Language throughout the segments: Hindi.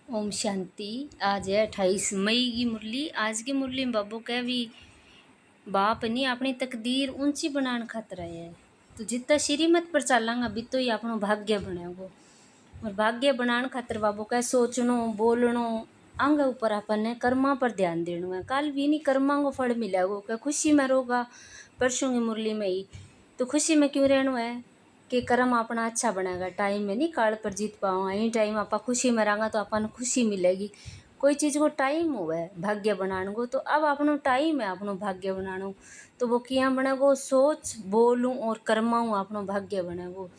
ओम शांति। आज है 28 मई की मुरली। आज की मुरली में बाबू कह भी बाप नहीं अपनी तकदीर ऊंची बनाने खातर आया है। तो जितना श्रीमत पर चलांगा भी तो ही अपना भाग्य बनेगो। और भाग्य बनाने खातर बाबू कह सोचनो बोलनो आगे ऊपर अपन ने कर्मा पर ध्यान देना है। कल भी नहीं कर्मा को फल मिलेगो। क्या खुशी में रोगा परसों की मुरली में ही तो खुशी में क्यों रहना है कि कर्म अपना अच्छा बनेगा। टाइम में नहीं काल पर जीत पाऊँगा। यही टाइम आप खुशी में रहेंगे तो अपन खुशी मिलेगी। कोई चीज़ को टाइम हुआ है भाग्य बनाने को तो अब अपनो टाइम है अपनो भाग्य बनानो। तो वो क्या बनेगो सोच बोलूँ और कर्माऊँ अपनो भाग्य बनेगो।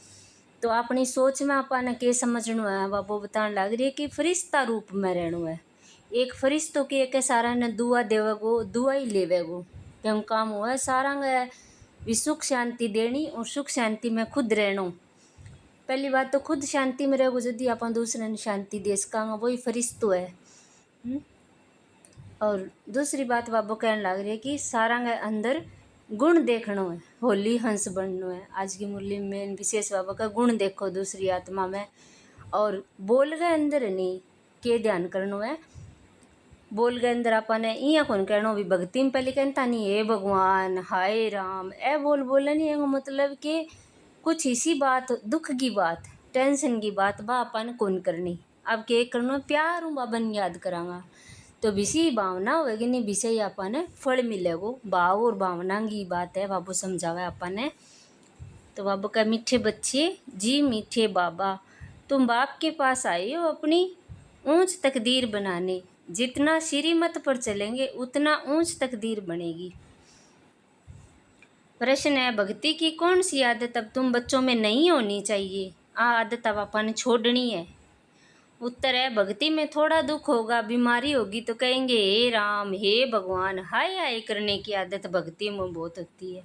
तो अपनी सोच में अपन के समझना है बाबू बताने लग रही है कि फरिश्ता रूप में रहना है। एक फरिश्तों के सारा ने दुआ देवेगो दुआ ही लेवेगो। क्यों काम हुआ है सारा भी सुख शांति देनी और सुख शांति में खुद रहना। पहली बात तो खुद शांति में रहोगे यदि अपन दूसरे ने शांति दे सकांगा वही फरिश्तो है। और दूसरी बात बाबू कहने लग रही है कि सारा के अंदर गुण देखना है। होली हंस बनना है। आज की मुरली में विशेष बाबा का गुण देखो दूसरी आत्मा में। और बोल के अंदर नहीं के ध्यान करना है। बोल के अंदर अपन ने इं कौन कहना भी भक्ति में पहले कहता नहीं हे भगवान हाय राम ए बोल बोले नहीं है मतलब कि कुछ इसी बात दुख की बात टेंशन की बात बा अपन कौन करनी। अब के करना प्यार हूँ बाबन याद करांगा तो विषय भावना होगी नहीं विषय अपन फल मिलेगो। भाव और भावना की बात है बाबू समझावे अपन ने। तो बाबू का मीठे बच्चे जी मीठे बाबा तुम बाप के पास आए हो अपनी ऊंच तकदीर बनाने। जितना श्रीमत पर चलेंगे उतना ऊंच तकदीर बनेगी। प्रश्न है भक्ति की कौन सी आदत अब तुम बच्चों में नहीं होनी चाहिए। आदत अब अपन छोड़नी है। उत्तर है भक्ति में थोड़ा दुख होगा बीमारी होगी तो कहेंगे हे राम हे भगवान हाय हाय करने की आदत भक्ति में बहुत होती है।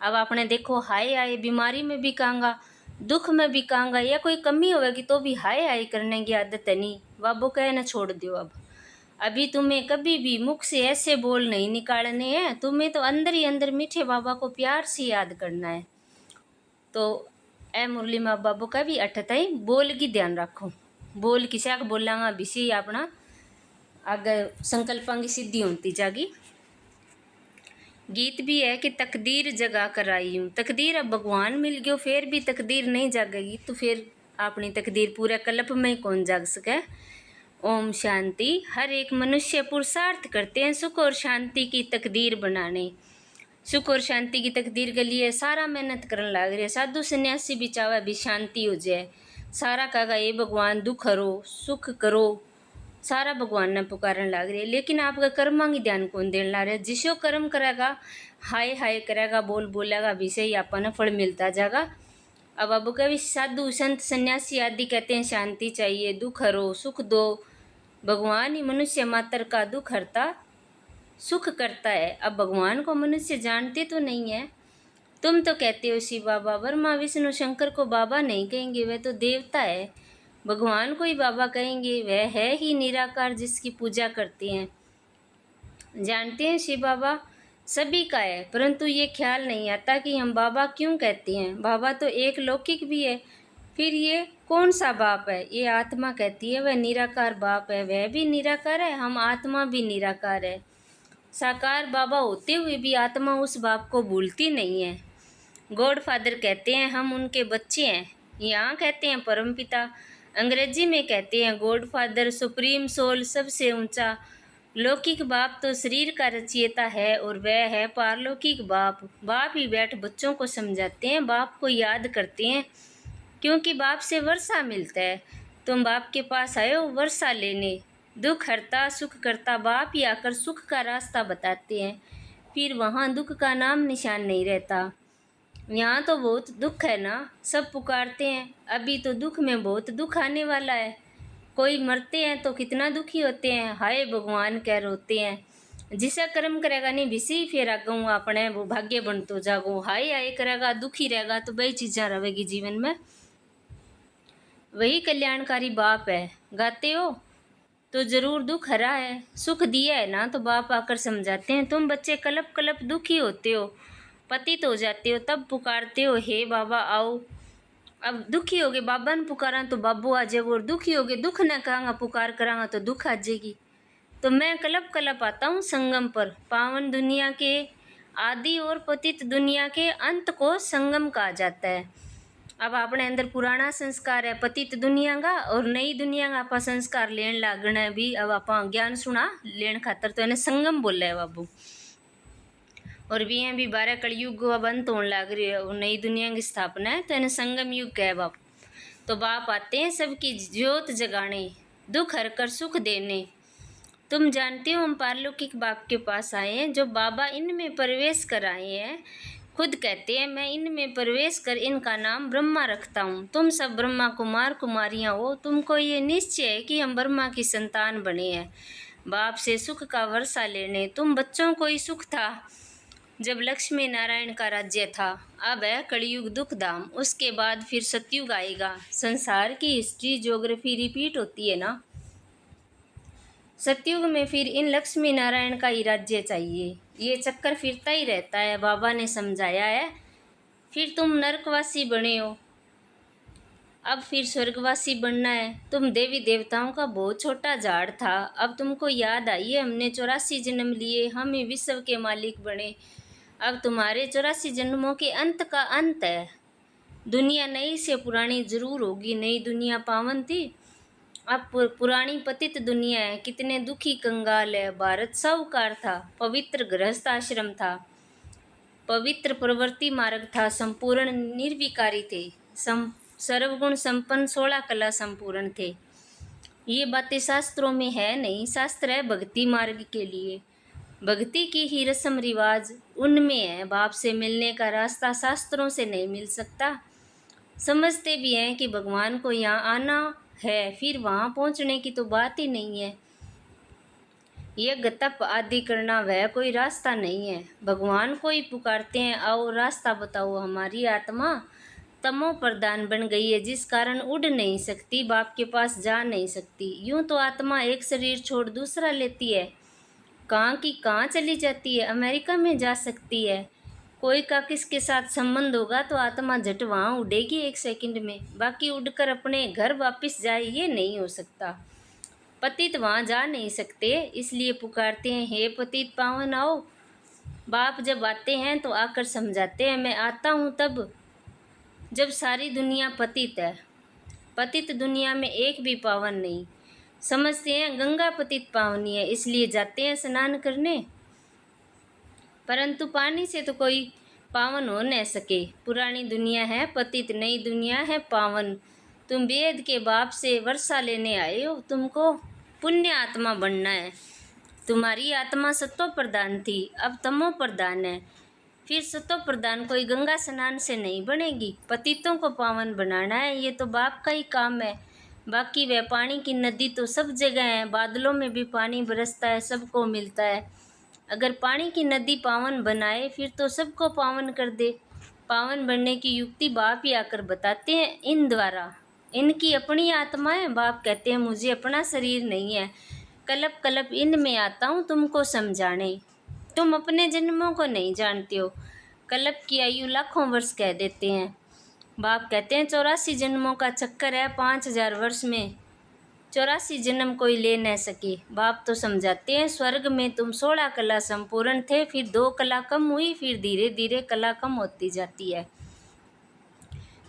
अब आपने देखो हाय हाय बीमारी में भी कहूँगा दुख में भी कहूँगा या कोई कमी होगी तो भी हाय हाय करने की आदत है नहीं। बाबू कहे ना छोड़ दो। अब अभी तुम्हें कभी भी मुख से ऐसे बोल नहीं निकालने हैं। तुम्हें तो अंदर ही अंदर मीठे बाबा को प्यार से याद करना है। तो ए मुरली माँ बाबू का भी अठता ही बोल की ध्यान रखो। बोल किसा का बोलांगा विषय अपना आगे संकल्पां की सिद्धि होती जागी। गीत भी है कि तकदीर जगा कर आई हूँ। तकदीर अब भगवान मिल गयो फिर भी तकदीर नहीं जागेगी तो फिर अपनी तकदीर पूरे कल्प में कौन जाग सके। ओम शांति। हर एक मनुष्य पुरुषार्थ करते हैं सुख और शांति की तकदीर बनाने। सुख और शांति की तकदीर के लिए सारा मेहनत करने लग रहे। साधु सन्यासी भी चाहे भी शांति हो जाए। सारा कहेगा ये भगवान दुख हरो सुख करो सारा भगवान ने पुकारने लग रही है। लेकिन आपका कर्मा की ध्यान कौन देने लग रहा है। जिसो कर्म करेगा हाय हाय करेगा बोल बोलेगा विषय ही अपन फल मिलता जाएगा। अब कभी साधु संत सन्यासी आदि कहते हैं शांति चाहिए दुख हरो सुख दो। भगवान ही मनुष्य मात्र का दुख हरता सुख करता है। अब भगवान को मनुष्य जानते तो नहीं है। तुम तो कहते हो शिव बाबा ब्रह्मा विष्णु शंकर को बाबा नहीं कहेंगे वह तो देवता है। भगवान को ही बाबा कहेंगे वह है ही निराकार जिसकी पूजा करते हैं। जानते हैं शिव बाबा सभी का है परंतु ये ख्याल नहीं आता कि हम बाबा क्यों कहते हैं। बाबा तो एक लौकिक भी है। फिर ये कौन सा बाप है। ये आत्मा कहती है वह निराकार बाप है। वह भी निराकार है हम आत्मा भी निराकार है। साकार बाबा होते हुए भी आत्मा उस बाप को भूलती नहीं है। गॉड फादर कहते हैं हम उनके बच्चे हैं। यहाँ कहते हैं परमपिता। अंग्रेजी में कहते हैं गॉड फादर सुप्रीम सोल सबसे ऊंचा। लौकिक बाप तो शरीर का रचयिता है और वह है पारलौकिक बाप। बाप ही बैठ बच्चों को समझाते हैं बाप को याद करते हैं क्योंकि बाप से वर्षा मिलता है। तुम बाप के पास आए हो वर्षा लेने। दुख हरता सुख करता बाप ही आकर सुख का रास्ता बताते हैं। फिर वहाँ दुख का नाम निशान नहीं रहता। यहाँ तो बहुत दुख है ना सब पुकारते हैं। अभी तो दुख में बहुत दुख आने वाला है। कोई मरते हैं तो कितना दुखी होते हैं हाय भगवान कह रोते हैं। जिसा कर्म करेगा नहीं विसी फिर आगू अपने वो भाग्य बन तो जागो। हाय हाय करेगा दुखी रहेगा तो वही चीज़ें रहेगी जीवन में। वही कल्याणकारी बाप है। गाते हो तो जरूर दुख हरा है सुख दिया है ना तो बाप आकर समझाते हैं। तुम बच्चे कलप कलप दुखी होते हो पतित हो जाते हो तब पुकारते हो हे बाबा आओ अब दुखी हो गए बाबा ने पुकारा तो बाबू आ जाएगा, और दुखी हो गए दुख न कहांगा पुकार करांगा तो दुख आ जाएगी। तो मैं कलप कलप आता हूँ संगम पर, पावन दुनिया के आदि और पतित दुनिया के अंत को संगम कहा जाता है। अब अपने अंदर पुराना संस्कार है पतित दुनिया का और नई दुनिया का आप संस्कार लेन लागना है भी। अब आप ज्ञान सुना लेन खातर तो इन्हें संगम बोला है बाबू। और भी हैं भी 12 कलयुग अब अंत होने लग रही है और नई दुनिया की स्थापना है, तो इन्हें संगम युग कहे बाप। तो बाप आते हैं सबकी ज्योत जगाने, दुख हर कर सुख देने। तुम जानते हो हम पारलौकिक बाप के पास आए हैं, जो बाबा इनमें प्रवेश कराए हैं। खुद कहते हैं मैं इनमें प्रवेश कर इनका नाम ब्रह्मा रखता हूँ। तुम सब ब्रह्मा कुमार कुमारियाँ हो, तुमको ये निश्चय है कि हम ब्रह्मा की संतान बने हैं, बाप से सुख का वर्षा लेने। तुम बच्चों को ही सुख था जब लक्ष्मी नारायण का राज्य था। अब है कलयुग दुख धाम, उसके बाद फिर सतयुग आएगा। संसार की हिस्ट्री ज्योग्राफी रिपीट होती है ना। सतयुग में फिर इन लक्ष्मी नारायण का ही राज्य चाहिए, ये चक्कर फिरता ही रहता है। बाबा ने समझाया है। फिर तुम नरकवासी बने हो, अब फिर स्वर्गवासी बनना है। तुम देवी देवताओं का बहुत छोटा झाड़ था, अब तुमको याद आई है हमने 84 जन्म लिए, हम ही विश्व के मालिक बने। अब तुम्हारे 84 जन्मों के अंत का अंत है। दुनिया नई से पुरानी जरूर होगी, नई दुनिया पावन थी, अब पुरानी पतित दुनिया है। कितने दुखी कंगाल है। भारत साहूकार था, पवित्र गृहस्थ आश्रम था, पवित्र प्रवृत्ति मार्ग था, संपूर्ण निर्विकारी थे, सर्वगुण संपन्न 16 कला संपूर्ण थे। ये बातें शास्त्रों में है नहीं, शास्त्र है भक्ति मार्ग के लिए। भक्ति की ही रस्म रिवाज उनमें है, बाप से मिलने का रास्ता शास्त्रों से नहीं मिल सकता। समझते भी हैं कि भगवान को यहाँ आना है, फिर वहाँ पहुँचने की तो बात ही नहीं है। यज्ञ तप आदि करना वह कोई रास्ता नहीं है। भगवान को ही पुकारते हैं, आओ रास्ता बताओ। हमारी आत्मा तमो प्रधान बन गई है, जिस कारण उड़ नहीं सकती, बाप के पास जा नहीं सकती। यूं तो आत्मा एक शरीर छोड़ दूसरा लेती है, कहाँ की कहाँ चली जाती है। अमेरिका में जा सकती है, कोई का किसके साथ संबंध होगा तो आत्मा झट वहाँ उड़ेगी 1 सेकंड में, बाकी उड़कर अपने घर वापस जाए ये नहीं हो सकता। पतित वहाँ जा नहीं सकते, इसलिए पुकारते हैं हे पतित पावन आओ। बाप जब आते हैं तो आकर समझाते हैं मैं आता हूँ तब जब सारी दुनिया पतित है। पतित दुनिया में एक भी पावन नहीं। समझते हैं गंगा पतित पावनी है, इसलिए जाते हैं स्नान करने, परंतु पानी से तो कोई पावन हो न सके। पुरानी दुनिया है पतित, नई दुनिया है पावन। तुम वेद के बाप से वर्षा लेने आए हो, तुमको पुण्य आत्मा बनना है। तुम्हारी आत्मा सत्व प्रधान थी, अब तमो प्रधान है। फिर सत्व प्रधान कोई गंगा स्नान से नहीं बनेगी। पतितों को पावन बनाना है, ये तो बाप का ही काम है। बाकी वह पानी की नदी तो सब जगह है, बादलों में भी पानी बरसता है, सबको मिलता है। अगर पानी की नदी पावन बनाए फिर तो सबको पावन कर दे। पावन बनने की युक्ति बाप ही आकर बताते हैं इन द्वारा। इनकी अपनी आत्मा है, बाप कहते हैं मुझे अपना शरीर नहीं है, कलप कलप इन में आता हूँ तुमको समझाने। तुम अपने जन्मों को नहीं जानते हो, कलप की आयु लाखों वर्ष कह देते हैं। बाप कहते हैं 84 जन्मों का चक्कर है, 5000 वर्ष में 84 जन्म कोई ले न सके। बाप तो समझाते हैं स्वर्ग में तुम 16 कला संपूर्ण थे, फिर 2 कला कम हुई, फिर धीरे धीरे कला कम होती जाती है।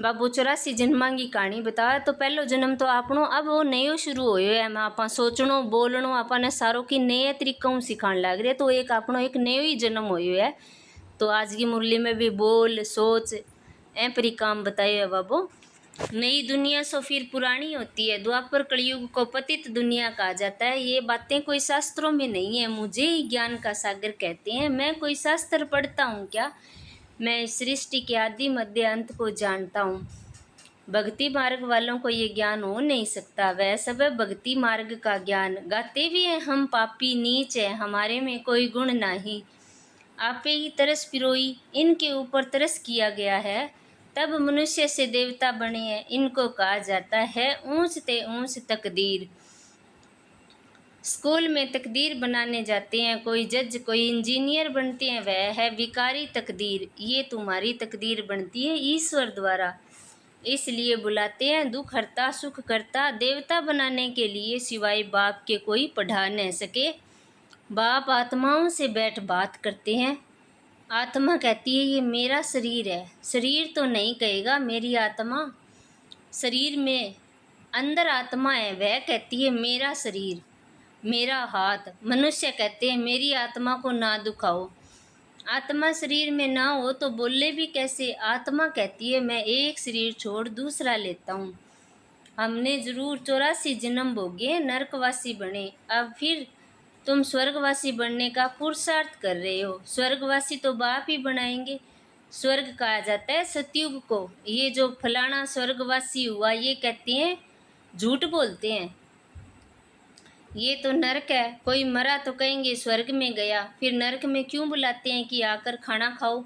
बाबू 84 जन्मां की कहानी बताया तो पहलो जन्म तो आपनो अब वो नयो शुरू होयो है। मैं आप सोचणो बोलणो आपने सारो की नए तरीकों सिखाण लाग रहे, तो एक आपनो एक नयो ही जन्म होयो है। तो आज की मुरली में भी बोल सोच ए परी काम बताए है बाबू। नई दुनिया सो फिर पुरानी होती है। द्वापर कलयुग को पतित दुनिया कहा जाता है। ये बातें कोई शास्त्रों में नहीं है, मुझे ही ज्ञान का सागर कहते हैं। मैं कोई शास्त्र पढ़ता हूँ क्या? मैं इस सृष्टि के आदि मध्य अंत को जानता हूँ। भक्ति मार्ग वालों को ये ज्ञान हो नहीं सकता, वह सब है भक्ति मार्ग का ज्ञान। गाते भी हैं हम पापी नीच है, हमारे में कोई गुण नहीं। आपे ही तरस पिरोई, इनके ऊपर तरस किया गया है, तब मनुष्य से देवता बने हैं। इनको कहा जाता है ऊंच ते ऊंच तकदीर। स्कूल में तकदीर बनाने जाते हैं, कोई जज कोई इंजीनियर बनते हैं, वह है विकारी तकदीर। ये तुम्हारी तकदीर बनती है ईश्वर द्वारा। इसलिए बुलाते हैं दुख हरता सुख करता। देवता बनाने के लिए सिवाय बाप के कोई पढ़ा न सके। बाप आत्माओं से बैठ बात करते हैं। आत्मा कहती है ये मेरा शरीर है। शरीर तो नहीं कहेगा, मेरी आत्मा। शरीर में अंदर आत्मा है, वह कहती है मेरा शरीर, मेरा हाथ। मनुष्य कहते हैं मेरी आत्मा को ना दुखाओ। आत्मा शरीर में ना हो तो बोले भी कैसे। आत्मा कहती है मैं एक शरीर छोड़ दूसरा लेता हूँ। हमने जरूर 84 जन्म भोगे, नरकवासी बने, अब फिर तुम स्वर्गवासी बनने का पुरुषार्थ कर रहे हो। स्वर्गवासी तो बाप ही बनाएंगे। स्वर्ग कहा जाता है सतयुग को। ये जो फलाना स्वर्गवासी हुआ ये कहते हैं, झूठ बोलते हैं। ये तो नरक है। कोई मरा तो कहेंगे स्वर्ग में गया, फिर नरक में क्यों बुलाते हैं कि आकर खाना खाओ।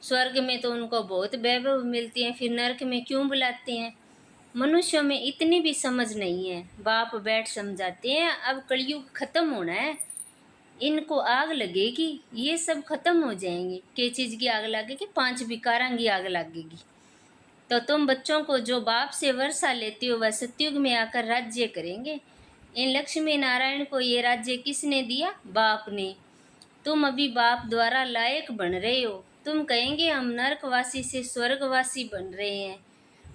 स्वर्ग में तो उनको बहुत वैभव मिलती है, फिर नरक में क्यों बुलाते हैं। मनुष्यों में इतनी भी समझ नहीं है। बाप बैठ समझाते हैं अब कलयुग खत्म होना है, इनको आग लगेगी, ये सब खत्म हो जाएंगे। किस चीज़ की आग लगेगी? 5 विकारां की आग लगेगी। तो तुम बच्चों को जो बाप से वर्षा लेते हो वह सतयुग में आकर राज्य करेंगे। इन लक्ष्मी नारायण को ये राज्य किसने दिया? बाप ने। तुम अभी बाप द्वारा लायक बन रहे हो। तुम कहेंगे हम नरकवासी से स्वर्गवासी बन रहे हैं।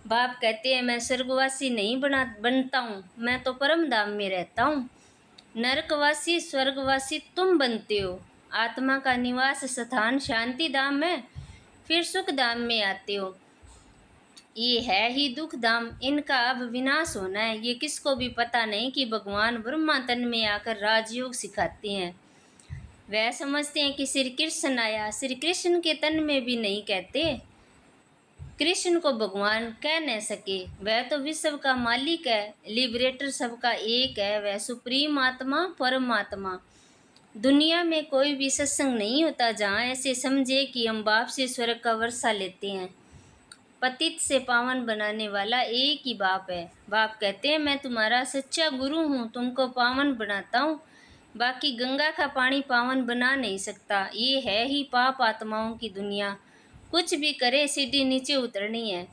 बाप कहते हैं मैं स्वर्गवासी नहीं बनता हूँ, मैं तो परम धाम में रहता हूँ। नरकवासी स्वर्गवासी तुम बनते हो। आत्मा का निवास स्थान शांति धाम है, फिर सुख धाम में आते हो। ये है ही दुख धाम, इनका अब विनाश होना है। ये किसको भी पता नहीं कि भगवान ब्रह्मा तन में आकर राजयोग सिखाते हैं। वह समझते हैं कि श्री कृष्ण आया, श्री कृष्ण के तन में भी नहीं कहते। कृष्ण को भगवान कह न सके, वह तो विश्व का मालिक है, लिबरेटर सबका एक है, वह सुप्रीम आत्मा परमात्मा। दुनिया में कोई भी सत्संग नहीं होता जहाँ ऐसे समझे कि हम बाप से स्वर्ग का वर्षा लेते हैं। पतित से पावन बनाने वाला एक ही बाप है। बाप कहते हैं मैं तुम्हारा सच्चा गुरु हूँ, तुमको पावन बनाता हूँ। बाकी गंगा का पानी पावन बना नहीं सकता। ये है ही पाप आत्माओं की दुनिया। कुछ भी करे सीढ़ी नीचे उतरनी है।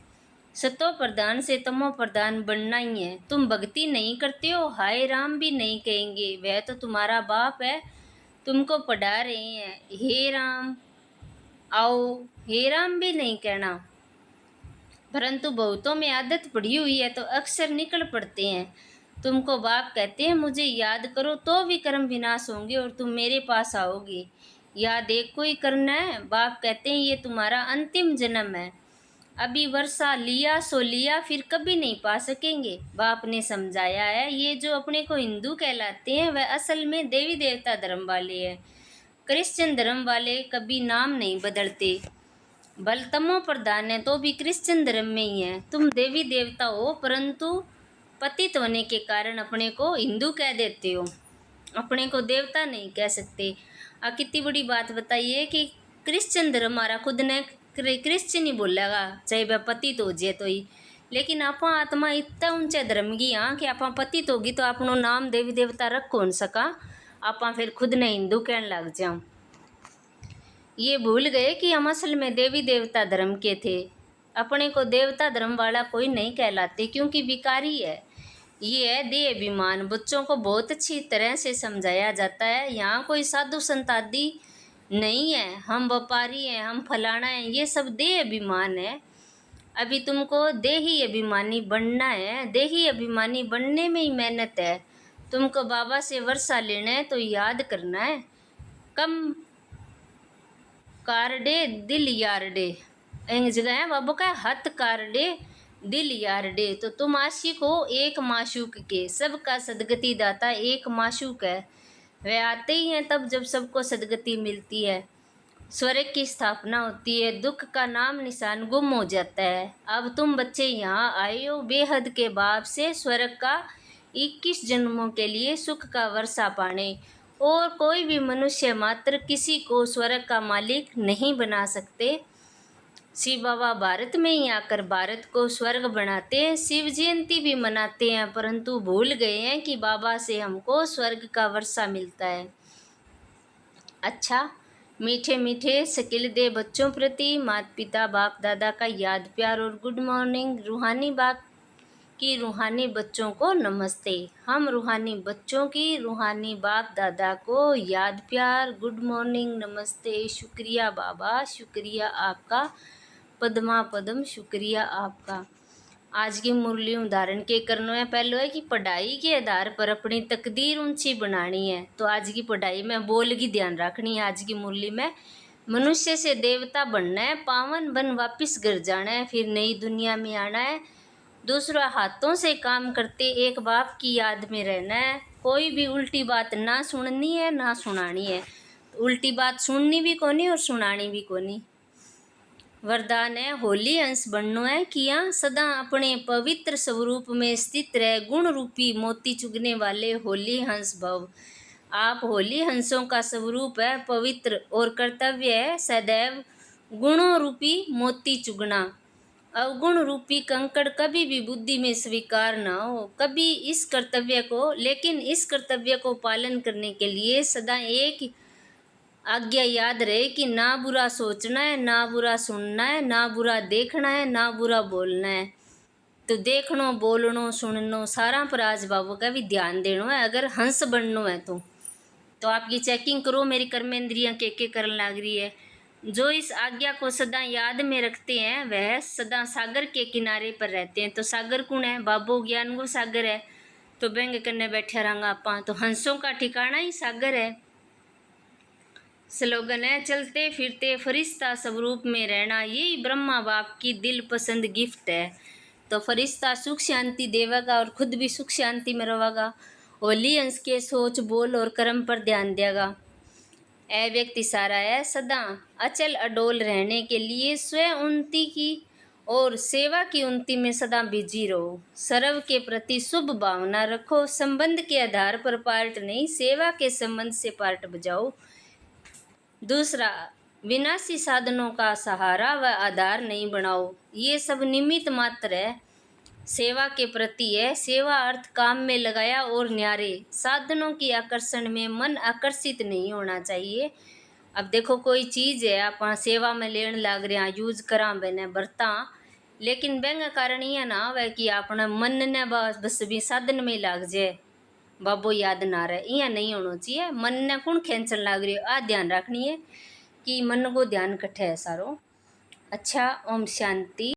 सतो प्रधान से तमो प्रधान बनना ही है। तुम भक्ति नहीं करते हो, हाय राम भी नहीं कहेंगे, वह तो तुम्हारा बाप है, तुमको पढ़ा रहे हैं। हे राम आओ, हे राम भी नहीं कहना। परंतु बहुतों में आदत पड़ी हुई है तो अक्सर निकल पड़ते हैं। तुमको बाप कहते हैं मुझे याद करो तो भी कर्म विनाश होंगे और तुम मेरे पास आओगे। याद एक को ही करना है। बाप कहते हैं ये तुम्हारा अंतिम जन्म है, अभी वर्षा लिया सो लिया, फिर कभी नहीं पा सकेंगे। बाप ने समझाया है ये जो अपने को हिंदू कहलाते हैं वह असल में देवी देवता धर्म वाले हैं। क्रिश्चियन धर्म वाले कभी नाम नहीं बदलते। बलतमो प्रधान है तो भी क्रिश्चियन धर्म में ही है। तुम देवी देवता हो परंतु पतित होने के कारण अपने को हिंदू कह देते हो, अपने को देवता नहीं कह सकते। कितनी बड़ी बात बताइए कि क्रिश्चियन धर्म हमारा खुद ने क्रिश्चियन ही बोलेगा, चाहे वह पतित हो जाए तो ही। लेकिन आपा आत्मा इतना ऊंचा धर्म की यहाँ कि आपा पतित होगी तो अपनो नाम देवी देवता रख कौन सका, आपा फिर खुद ने हिंदू कहने लग जाऊँ। ये भूल गए कि हम असल में देवी देवता धर्म के थे। अपने को देवता धर्म वाला कोई नहीं कहलाते क्योंकि विकारी है। ये है देह अभिमान। बच्चों को बहुत अच्छी तरह से समझाया जाता है। यहाँ कोई साधु संत आदि नहीं है, हम व्यापारी हैं, हम फलाना हैं, ये सब देह अभिमान है। अभी तुमको देही अभिमानी बनना है। देही अभिमानी बनने में ही मेहनत है। तुमको बाबा से वर्षा लेना है तो याद करना है, कम कारडे दिल यारडे। एक जगह है बाबू का हथ कारडे दिल यारडे। तो तुम आशिक हो एक माशूक के, सबका सदगति दाता एक माशूक है। वह आते ही हैं तब जब सबको सदगति मिलती है, स्वर्ग की स्थापना होती है, दुख का नाम निशान गुम हो जाता है। अब तुम बच्चे यहाँ आए हो बेहद के बाप से स्वर्ग का 21 जन्मों के लिए सुख का वर्षा पाने। और कोई भी मनुष्य मात्र किसी को स्वर्ग का मालिक नहीं बना सकते। शिव बाबा भारत में ही आकर भारत को स्वर्ग बनाते हैं, शिव जयंती भी मनाते हैं, परंतु भूल गए हैं कि बाबा से हमको स्वर्ग का वर्षा मिलता है। अच्छा, मीठे मीठे शकील दे बच्चों प्रति माता पिता बाप दादा का याद प्यार और गुड मॉर्निंग। रूहानी बाप की रूहानी बच्चों को नमस्ते। हम रूहानी बच्चों की रूहानी बाप दादा को याद प्यार गुड मॉर्निंग नमस्ते। शुक्रिया बाबा, शुक्रिया आपका, पद्मा पद्म शुक्रिया आपका। आज की मुरली उदाहरण के करनो है। पहलो है कि पढ़ाई के आधार पर अपनी तकदीर ऊंची बनानी है। तो आज की पढ़ाई में बोल की ध्यान रखनी है। आज की मुरली में मनुष्य से देवता बनना है, पावन बन वापिस घर जाना है, फिर नई दुनिया में आना है। दूसरा, हाथों से काम करते एक बाप की याद में रहना है। कोई भी उल्टी बात ना सुननी है ना सुनानी है। उल्टी बात सुननी भी कोनी और सुनानी भी कोनी। वरदान है होली हंस बननो है किया सदा अपने पवित्र स्वरूप में स्थित रह गुण रूपी मोती चुगने वाले होली हंस भव। आप होली हंसों का स्वरूप है पवित्र और कर्तव्य है सदैव गुणों रूपी मोती चुगना। अवगुण रूपी कंकड़ कभी भी बुद्धि में स्वीकार न हो। कभी इस कर्तव्य को लेकिन इस कर्तव्य को पालन करने के लिए सदा एक आज्ञा याद रहे कि ना बुरा सोचना है, ना बुरा सुनना है, ना बुरा देखना है, ना बुरा बोलना है। तो देखनो बोलनो सुननो सारा पर आज बाबू का भी ध्यान देनो है। अगर हंस बननो है तो आपकी चेकिंग करो मेरी कर्मेंद्रियां के करन लाग रही है। जो इस आज्ञा को सदा याद में रखते हैं वह सदा सागर के किनारे पर रहते हैं। तो सागर कौन है? बाबो ज्ञान को सागर है। तो बेंग करने बैठा रहांगा आपा। तो हंसों का ठिकाना ही सागर है। स्लोगन है चलते फिरते फरिश्ता स्वरूप में रहना, यही ब्रह्मा बाप की दिल पसंद गिफ्ट है। तो फरिश्ता सुख शांति देवेगा और खुद भी सुख शांति में रहेगा। होली अंश के सोच बोल और कर्म पर ध्यान देगा। ए व्यक्ति सारा है सदा अचल अडोल रहने के लिए स्वयं उन्नति की और सेवा की उन्नति में सदा बिजी रहो। सर्व के प्रति शुभ भावना रखो। संबंध के आधार पर पार्ट नहीं, सेवा के संबंध से पार्ट बजाओ। दूसरा, विनाशी साधनों का सहारा व आधार नहीं बनाओ। ये सब निमित्त मात्र है, सेवा के प्रति है। सेवा अर्थ काम में लगाया और न्यारे साधनों की आकर्षण में मन आकर्षित नहीं होना चाहिए। अब देखो कोई चीज़ है आप सेवा में लेन लाग रहे हैं, यूज करा बने बरता, लेकिन बेंगा कारण यह ना हो कि अपना मन ने बस भी साधन में लाग जाए, बाबो याद ना रहे, यह नहीं होना चाहिए। मन ने कौन खेचन लाग रही है आ ध्यान रखनी है कि मन को ध्यान कट्ठे है सारो। अच्छा, ओम शांति।